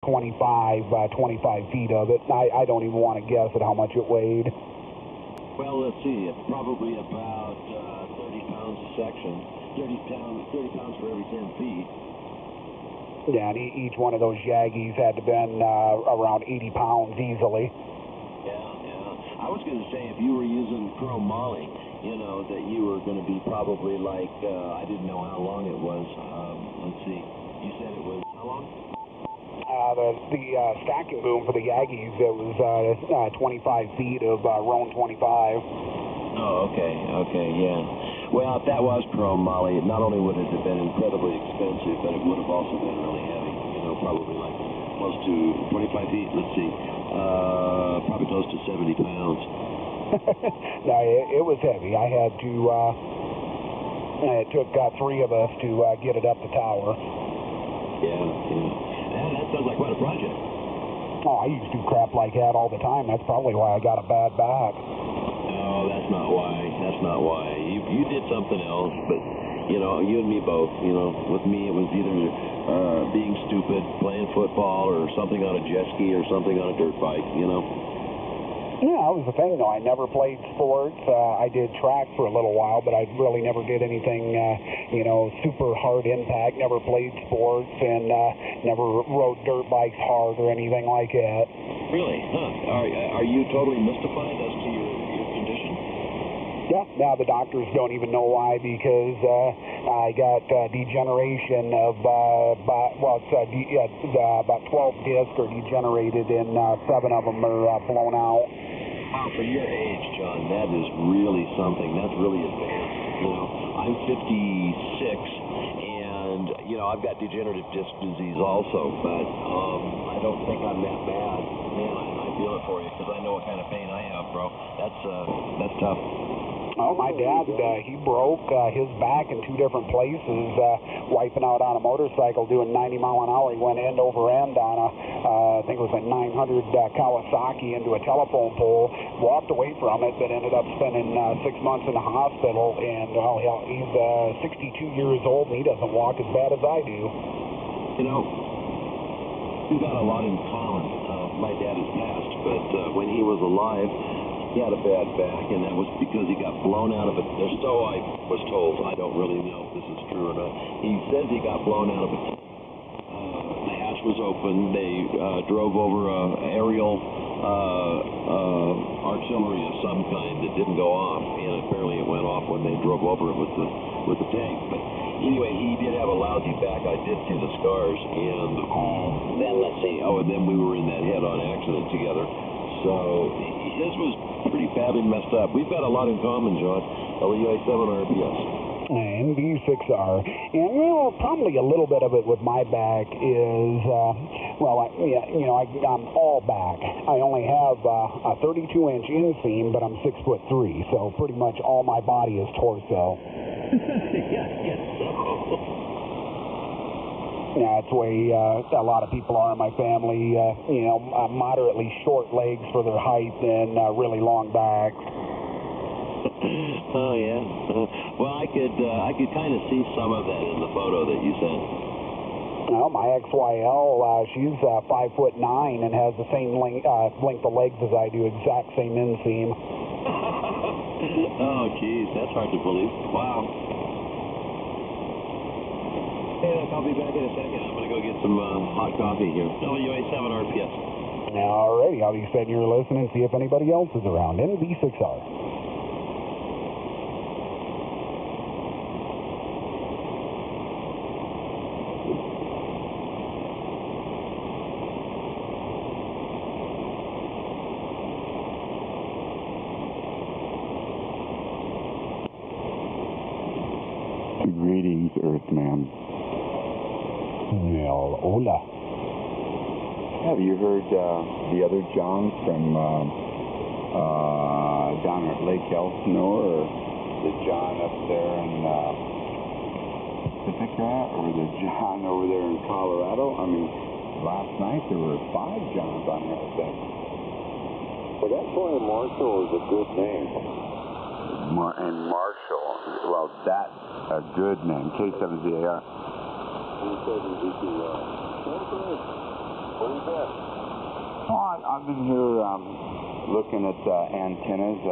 25 feet of it. I don't even want to guess at how much it weighed. Well, let's see. It's probably about 30 pounds a section. 30 pounds for every 10 feet. Yeah, and each one of those Yaggies had to been around 80 pounds easily. Yeah. I was going to say, if you were using Pro Molly, you know, that you were going to be probably like, I didn't know how long it was. Let's see. You said it was how long? The stacking boom for the Yaggies, it was 25 feet of Roan 25. Oh, okay, yeah. Well, if that was Pro Molly, not only would it have been incredibly expensive, but it would have also been really heavy. You know, probably like close to 25 feet. Let's see. Probably close to 70 pounds. No, it was heavy. I had to, it took 3 of us to get it up the tower. Yeah, that sounds like quite a project. Oh, I used to do crap like that all the time. That's probably why I got a bad back. No, that's not why. You did something else, but, you know, you and me both. You know, with me it was either being stupid, playing football, or something on a jet ski, or something on a dirt bike, you know. Yeah, that was the thing, though. I never played sports. I did track for a little while, but I really never did anything, you know, super hard impact. Never played sports and never rode dirt bikes hard or anything like that. Really? Huh. Are you totally mystified as to your condition? Yeah, now the doctors don't even know why, because I got degeneration of, about 12 discs are degenerated, and 7 of them are blown out. Wow, for your age, John, that is really something. That's really advanced. You know, I'm 56, and, you know, I've got degenerative disc disease also, but I don't think I'm that bad. Man, I feel it for you, because I know what kind of pain I have, bro. That's tough. Oh, my dad, he broke his back in 2 different places, wiping out on a motorcycle, doing 90 mile an hour. He went end over end on I think it was a 900 Kawasaki into a telephone pole, walked away from it, but ended up spending 6 months in the hospital. And, well, he's 62 years old, and he doesn't walk as bad as I do. You know, we've got a lot in common. My dad has passed, but when he was alive, he had a bad back, and that was because he got blown out of it. So I was told. I don't really know if this is true or not. He says he got blown out of it. The hatch was open. They drove over an aerial artillery of some kind that didn't go off, and apparently it went off when they drove over it with the tank. But anyway, he did have a lousy back. I did see the scars, and then let's see. Oh, and then we were in that head-on accident together. So his was pretty badly messed up. We've got a lot in common, John. WA7 RPS. And V6R. And, well, probably a little bit of it with my back is, I'm all back. I only have a 32-inch inseam, but I'm 6'3", so pretty much all my body is torso. Yes. Yeah, it's the way a lot of people are in my family, moderately short legs for their height and really long backs. Oh, yeah. Well, I could kind of see some of that in the photo that you sent. Well, my XYL, she's 5'9" and has the same length of legs as I do, exact same inseam. Oh, geez, that's hard to believe. Wow. Hey, look, I'll be back in a second. I'm going to go get some hot coffee here. WA7 RPS. Alrighty, I'll be sitting here listening and see if anybody else is around. NV6R. Greetings, Earthman. Well, hola. Have you heard the other John from down at Lake Elsinore, or the John up there in Pacifica, or the John over there in Colorado? I mean, last night there were 5 Johns on there, I think. Well, that boy Marshall is a good name. And Marshall, well, that's a good name. K7ZAR. K7ZAR. That's right. Where you been? Oh, I've been here looking at antennas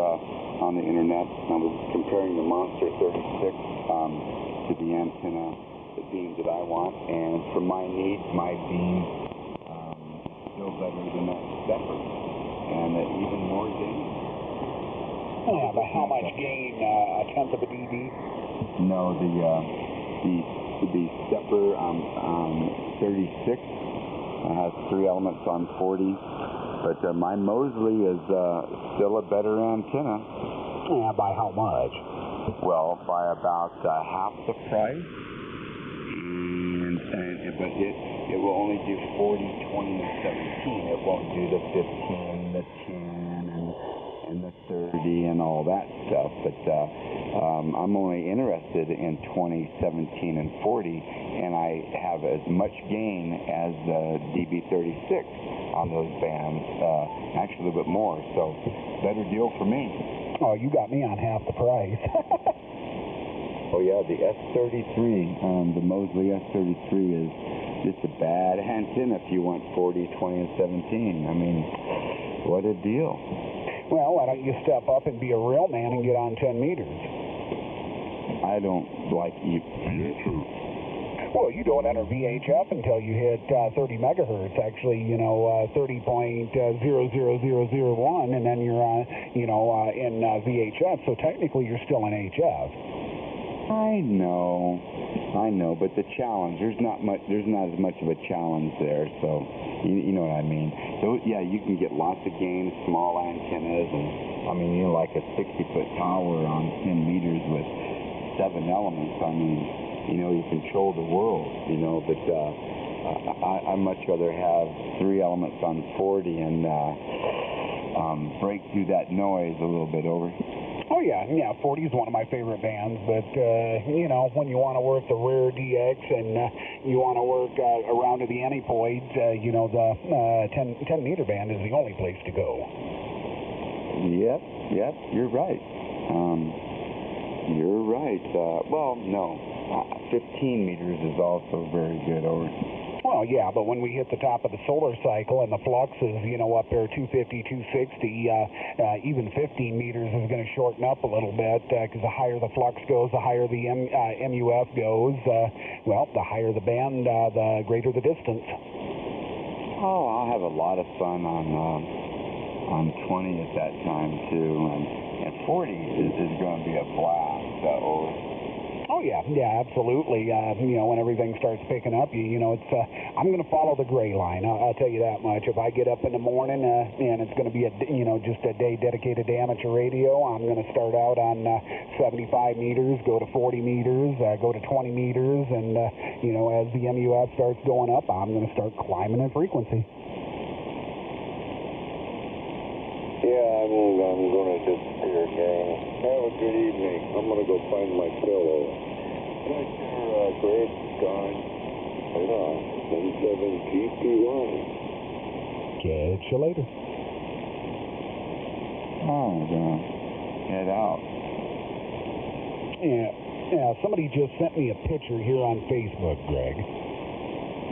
on the internet. I was comparing the Monster 36 to the antenna, the beam that I want, and for my needs, my beam is still better than that stepper, and even more gain. Yeah, but how much gain? A tenth of a dB? No, the stepper 36 has 3 elements on 40, but my Mosley is still a better antenna. Yeah, by how much? Well, by about half the price, but it will only do 40, 20, and 17. It won't do the 15, the 10, and the 30 and all that stuff. But I'm only interested in 20, 17, and 40, and I have as much gain as the DB36 on those bands, actually a little bit more. So better deal for me. Oh, you got me on half the price. Oh yeah, the S33, the Mosley S33 is just a bad antenna if you want 40, 20, and 17. I mean, what a deal. Well, why don't you step up and be a real man and get on 10 meters? I don't like VHF. Well, you don't enter VHF until you hit 30 megahertz. Actually, 30.00001, and then you're in VHF. So technically, you're still in HF. I know, but the challenge, there's not as much of a challenge there, so you know what I mean. So yeah, you can get lots of gain, small antennas, and I mean, like a 60-foot tower on 10 meters with 7 elements. I mean, you control the world, but I much rather have 3 elements on 40 and break through that noise a little bit over. Oh, yeah, 40 is one of my favorite bands, but, when you want to work the rare DX and you want to work around to the aneuploids, the 10-meter band is the only place to go. Yep, you're right. You're right. Well, no, 15 meters is also very good over. Well, yeah, but when we hit the top of the solar cycle and the flux is, up there 250, 260, even 15 meters is going to shorten up a little bit because the higher the flux goes, the higher the MUF goes. The higher the band, the greater the distance. Oh, I'll have a lot of fun on 20 at that time, too. And 40 is going to be a blast over. Oh, yeah, absolutely. When everything starts picking up, it's I'm going to follow the gray line. I'll tell you that much. If I get up in the morning and it's going to be just a day dedicated to amateur radio, I'm going to start out on 75 meters, go to 40 meters, go to 20 meters, and as the MUF starts going up, I'm going to start climbing in frequency. Yeah, I'm going to disappear, gang. Have a good evening. I'm going to go find my pillow. Right there, Greg, gone. Right on. 17 GP1. Catch you later. Oh, I'm going to head out. Yeah, somebody just sent me a picture here on Facebook, Greg.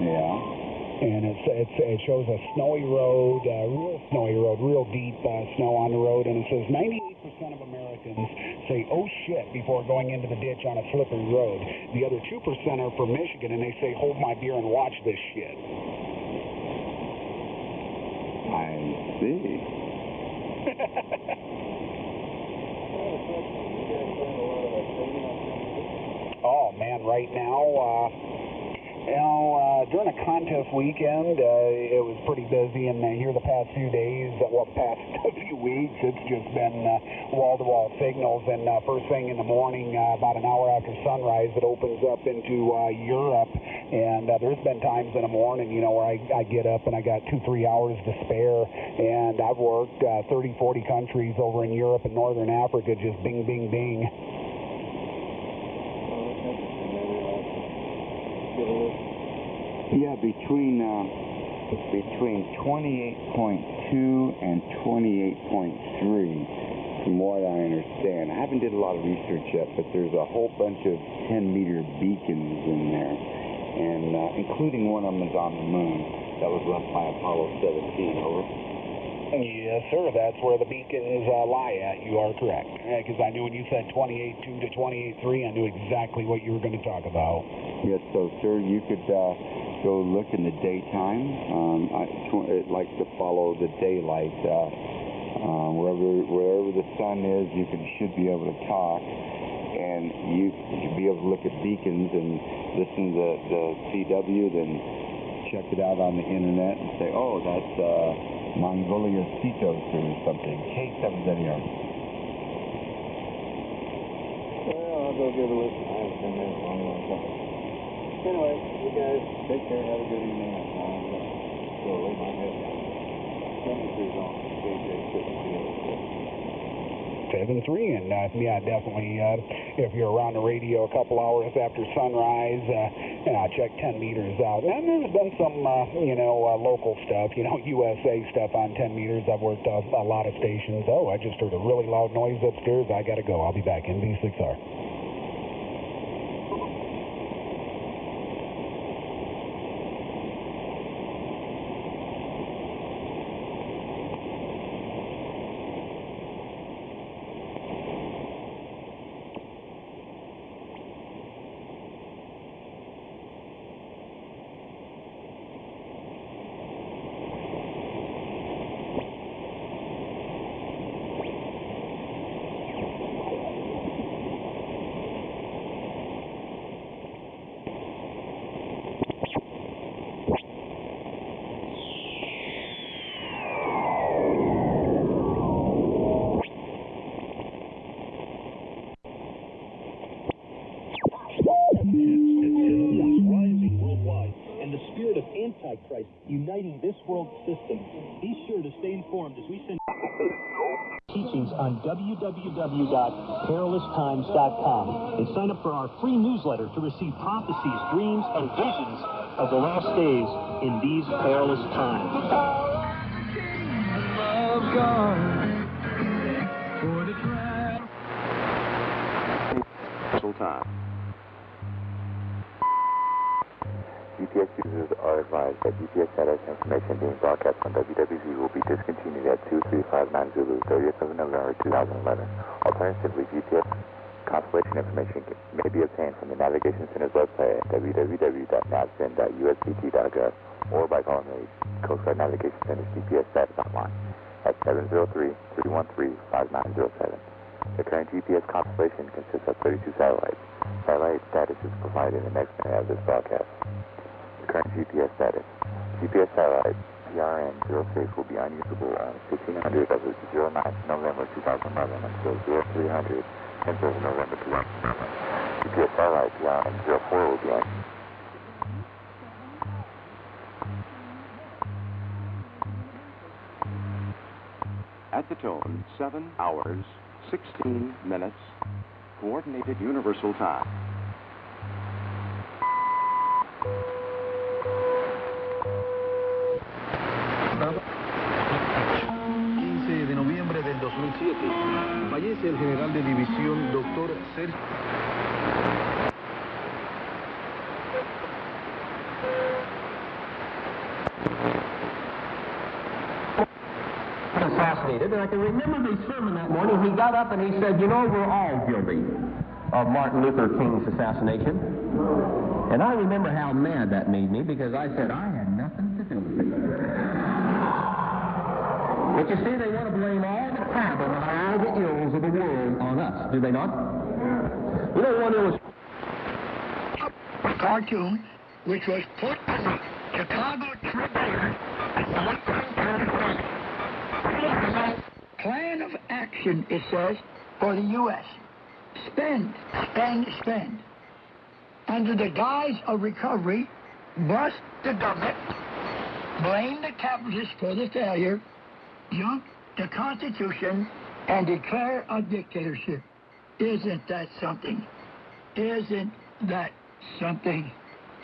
Yeah. And it shows a snowy road, real snowy road, real deep snow on the road, and it says 98% of Americans say, oh shit, before going into the ditch on a slippery road. The other 2% are from Michigan, and they say, hold my beer and watch this shit. I see. Oh, man, right now, during a contest weekend, it was pretty busy, and here the past few days, the past few weeks, it's just been wall-to-wall signals, and first thing in the morning, about an hour after sunrise, it opens up into Europe, and there's been times in the morning, where I get up and I got 2-3 hours to spare, and I've worked 30, 40 countries over in Europe and Northern Africa, just bing, bing, bing. Yeah, between 28.2 and 28.3, from what I understand. I haven't did a lot of research yet, but there's a whole bunch of 10-meter beacons in there, and including one of them is on the moon. That was left by Apollo 17, over. Yes, sir. That's where the beacons lie at. You are correct. Because I knew when you said 28.2 to 28.3, I knew exactly what you were going to talk about. Yes, so, sir, you could go look in the daytime. It likes to follow the daylight. Wherever the sun is, you should be able to talk. And you should be able to look at beacons and listen to the CW, then check it out on the internet and say, oh, that's Mongolia Cetos or something. K7ZER. Well, I'll go give a listen. I haven't been there for a long time. Anyway, you guys take care. Have a good evening. I'm going to go lay my head down. Temperature's on KJ 7.3, and yeah, definitely, if you're around the radio a couple hours after sunrise, check 10 meters out. And there's been some, local stuff, USA stuff on 10 meters. I've worked a lot of stations. Oh, I just heard a really loud noise upstairs. I got to go. I'll be back in V6R. Antichrist uniting this world system. Be sure to stay informed as we send teachings on www.periloustimes.com and sign up for our free newsletter to receive prophecies, dreams, and visions of the last days in these perilous times. Time. GPS users are advised that GPS status information being broadcast on WWZ will be discontinued at 2359 Zulu, 30th of November 2011. Alternatively, GPS constellation information may be obtained from the Navigation Center's website at www.navcen.usdt.gov or by calling the Coast Guard Navigation Center's GPS status hotline at 703-313-5907. The current GPS constellation consists of 32 satellites. Satellite status is provided in the next minute of this broadcast. The current GPS status. GPS satellite PRN-06 will be unusable on 1600 of the 09th November 2011 until 0300 10th of November 2011. GPS satellite PRN-04 will be unusable. At the tone, 7 hours, 16 minutes, Coordinated Universal Time. 15 de noviembre del 2007, fallece el general de división Dr. Sergio. Assassinated, and I can remember the sermon that morning. He got up and he said, you know, we're all guilty of Martin Luther King's assassination. And I remember how mad that made me, because I said I had nothing to do with it. But you see, they want to blame all the problem and all the ills of the world on us, do they not? You know, one illustration. A cartoon which was put in the Chicago Tribune at 1935. Plan of action, it says, for the U.S. Spend, spend, spend. Under the guise of recovery, bust the government, blame the capitalists for the failure, junk the Constitution, and declare a dictatorship. Isn't that something? Isn't that something?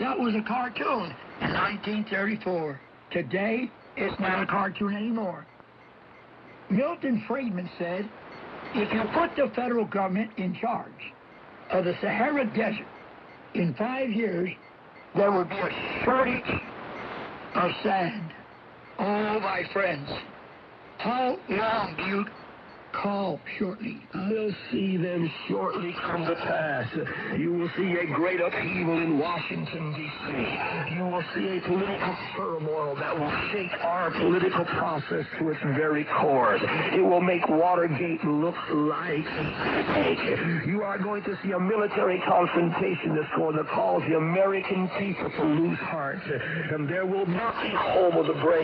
That was a cartoon in 1934. Today, it's not a cartoon anymore. Milton Friedman said, if you put the federal government in charge of the Sahara Desert, in 5 years, there would be a shortage of sand. Oh, my friends, how long do you call shortly? We'll see them shortly come to pass. You will see a great upheaval in Washington, D.C. You will see a political turmoil that will shake our political process to its very core. It will make Watergate look like fake. You are going to see a military confrontation that's going to cause the American people to lose heart. And there will not be home of the brave.